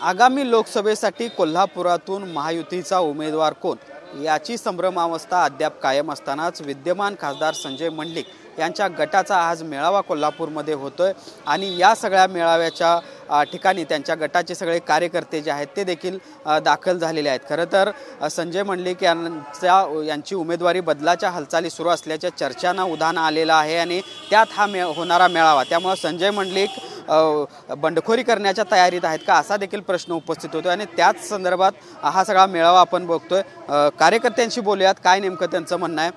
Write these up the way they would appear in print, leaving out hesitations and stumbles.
आगामी लोकसभेसाठी कोल्हापुरातून महायुतीचा उमेदवार कोण याची संभ्रमावस्था अद्याप कायम असतानाच विद्यमान खासदार संजय मंडलिक यांच्या गटाचा आज मेळावा कोल्हापूरमध्ये होतोय आणि या सगळ्या मेळाव्याच्या ठिकाणी त्यांच्या गटाचे सगळे कार्यकर्ते जे आहेत ते देखील दाखल झालेले आहेत। खरं तर संजय मंडलिक यांची उमेदवारी बदलाच्या हालचाली सुरू असल्याच्या चर्चांना उधाण आलेलं आहे आणि त्यात हा होणारा मेळावा त्यामुळे संजय मंडलिक बंडखोरी करण्याच्या तयारीत आहेत का असा देखील प्रश्न उपस्थित होतो आणि त्याच संदर्भात हा सगळा मेळावा आपण बघतोय। कार्यकर्त्यांशी बोलूयात, काय नेमकं त्यांचं म्हणणं आहे,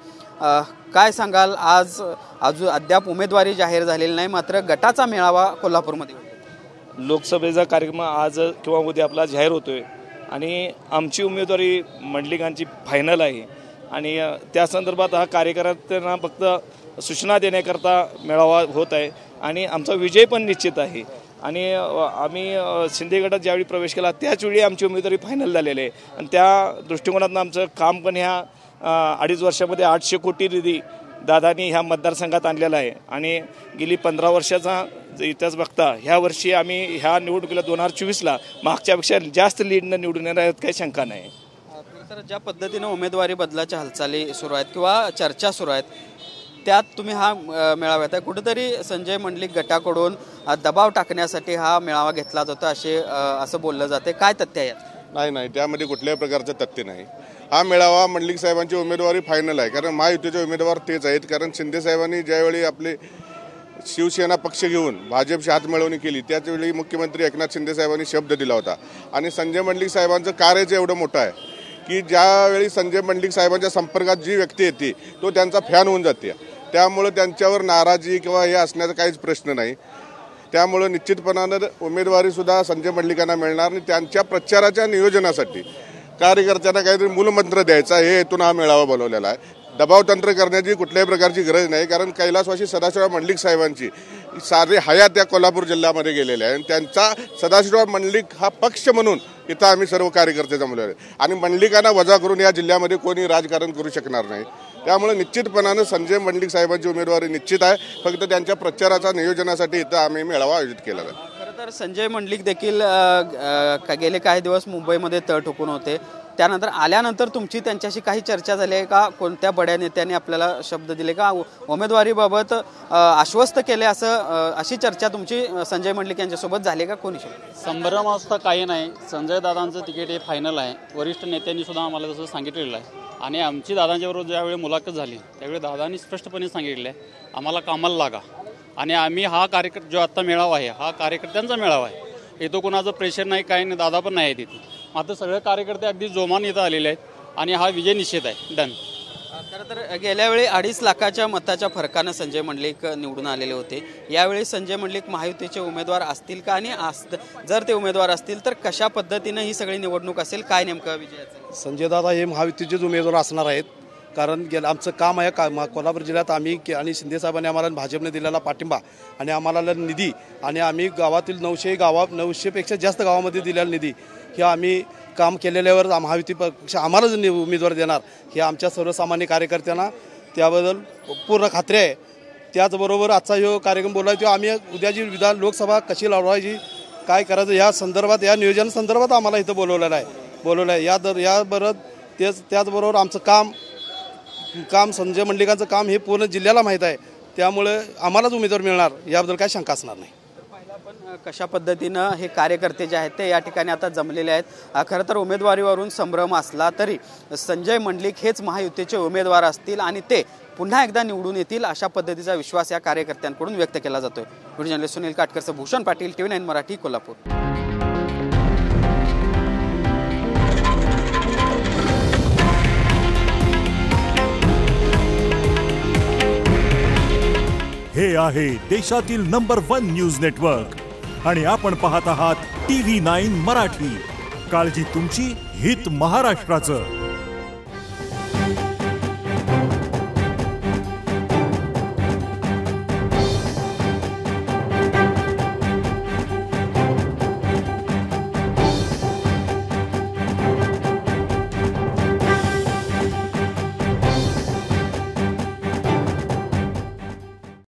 काय सांगाल? आज अद्याप उमेदवारी जाहीर झालेली नाही, मात्र गटाचा मेळावा कोल्हापूरमध्ये लोकसभेचा कार्यक्रम आज किंवा उद्या आपला जाहीर होतोय आणि आमची उमेदवारी मंडलिकांची फायनल आहे आणि त्या संदर्भात हा कार्यकर्त्यांना फक्त सूचना देण्याकरता मेळावा होत आहे आणि आमचा विजय पण निश्चित आहे। आणि आम्ही शिंदे गटात ज्यावेळी प्रवेश केला त्याचवेळी आमची उमेदवारी फायनल झालेली आहे आणि त्या दृष्टिकोनातून आमचं काम पण ह्या 2.5 वर्षामध्ये 800 कोटी निधी दादानी ह्या मतदारसंघात आणलेला आहे आणि गेली 15 वर्षाचा इतिहास बघता ह्या वर्षी आम्ही ह्या निवडणुकीला 2024ला मागच्यापेक्षा जास्त लीडनं निवडून येणार काही शंका नाही। तर ज्या पद्धतीने उमेदवारी बदलाच्या हालचाली सुरू आहेत किंवा चर्चा सुरू आहेत त्यात तुम्ही हा मेळाव्यात आहे, कुठेतरी संजय मंडलिक गटाकडून दबाव टाकण्यासाठी हा मेळावा घेतला जातो असं बोललं जाते, काय तथ्य आहे? नाही, त्यामध्ये कुठल्याही प्रकारचं तथ्य नाही। हा मेळावा मंडलिक साहेबांची उमेदवारी फायनल आहे, कारण महायुतीचे उमेदवार तेच आहेत। कारण शिंदे साहेबांनी ज्यावेळी आपले शिवसेना पक्ष घेऊन भाजपशी हातमिळवणी केली त्याचवेळी मुख्यमंत्री एकनाथ शिंदे साहेबांनी शब्द दिला होता आणि संजय मंडलिक साहेबांचं कार्यच एवढं मोठं आहे की ज्यावेळी संजय मंडलिक साहेबांच्या संपर्कात जी व्यक्ती येते तो त्यांचा फॅन होऊन जाते, त्यामुळे त्यांच्यावर नाराजी किंवा हे असण्याचा काहीच प्रश्न नाही। त्यामुळे निश्चितपणानं उमेदवारीसुद्धा संजय मंडलिकांना मिळणार आणि त्यांच्या प्रचाराच्या नियोजनासाठी कार्यकर्त्यांना काहीतरी मूलमंत्र द्यायचा हे हेतून हा मेळावा बोलवलेला आहे। दबावतंत्र करण्याची कुठल्याही प्रकारची गरज नाही, कारण कैलासवासी सदाशिवराव मंडलिक साहेबांची सारे हयात या कोल्हापूर जिल्ह्यामध्ये गेलेले आहे आणि त्यांचा सदाशिवराव मंडलिक हा पक्ष म्हणून इथं आम्ही सर्व कार्यकर्ते जमलेले आहेत आणि मंडलिकांना वजा करून या जिल्ह्यामध्ये कोणी राजकारण करू शकणार नाही। त्यामुळे निश्चितपणानं संजय मंडलिक साहेबांची उमेदवारी निश्चित आहे, फक्त त्यांच्या प्रचाराच्या नियोजनासाठी इथं आम्ही मेळावा आयोजित केला आहे। खरं तर संजय मंडलिक देखील गेले काही दिवस मुंबईमध्ये तळ ठोकून होते, त्यानंतर आल्यानंतर तुमची त्यांच्याशी काही चर्चा झाली आहे का? कोणत्या बड्या नेत्यांनी आपल्याला शब्द दिले का? उमेदवारीबाबत आश्वस्त केले अशी चर्चा तुमची संजय मंडलिक यांच्यासोबत झाली का? कोणी संभ्रमावस्था काही नाही, संजय दादांचं तिकीट हे फायनल आहे। वरिष्ठ नेत्यांनी सुद्धा आम्हाला तसं सांगितलेलं आहे आणि आमची दादांच्याबरोबर ज्यावेळी मुलाखत झाली त्यावेळी दादांनी स्पष्टपणे सांगितलं आहे आम्हाला कामाला लागा आणि आम्ही हा कार्यक्रम जो आत्ता मेळावा आहे हा कार्यकर्त्यांचा मेळावा आहे, येतो कोणाचं प्रेशर नाही, काही नाही, दादा पण नाही आहे तिथे, मात्र सगळे कार्यकर्ते अगदी जोमान इथं आलेले आहेत आणि हा विजय निश्चित आहे, डन। खरं तर गेल्या वेळी 2.5 लाखाच्या मताच्या फरकानं संजय मंडलिक निवडून आलेले होते, यावेळी संजय मंडलिक महायुतीचे उमेदवार असतील का आणि जर ते उमेदवार असतील तर कशा पद्धतीनं ही सगळी निवडणूक असेल, काय नेमकं विजयाचं? संजय दादा हे महायुतीचेच उमेदवार असणार आहेत, कारण आमचं काम आहे कोल्हापूर जिल्ह्यात आम्ही आणि शिंदे साहेबांनी आम्हाला भाजपने दिलेला पाठिंबा आणि आम्हाला निधी आणि आम्ही गावातील 900पेक्षा जास्त गावामध्ये दिलेला निधी हे आम्ही काम केलेल्यावर महायुती पक्ष आम्हालाच उमेदवार देणार हे आमच्या सर्वसामान्य कार्यकर्त्यांना त्याबद्दल पूर्ण खात्री आहे। त्याचबरोबर आजचा जो कार्यक्रम बोलायचा आम्ही उद्याची लोकसभा कशी लढवायची काय करायचं या संदर्भात या नियोजन संदर्भात आम्हाला इथं बोलवलेलं आहे। त्याचबरोबर आमचं काम संजय मंडलिकांचं काम हे पूर्ण जिल्ह्याला माहीत आहे, त्यामुळे आम्हालाच उमेदवार मिळणार याबद्दल काय शंका असणार नाही। पण कशा पद्धतीनं हे कार्यकर्ते जे आहेत ते या ठिकाणी आता जमलेले आहेत। खरं तर उमेदवारीवरून संभ्रम असला तरी संजय मंडलिक हेच महायुतीचे उमेदवार असतील आणि ते पुन्हा एकदा निवडून येतील अशा पद्धतीचा विश्वास या कार्यकर्त्यांकडून व्यक्त केला जातोय। व्हिडिओ जर्नलिस्ट सुनील काटकरसह भूषण पाटील, TV9 मराठी, कोल्हापूर। हे आहे देशातील नंबर 1 न्यूज नेटवर्क आणि आपण पाहत आहात TV9 मराठी। काळजी तुमची, हित महाराष्ट्राचं।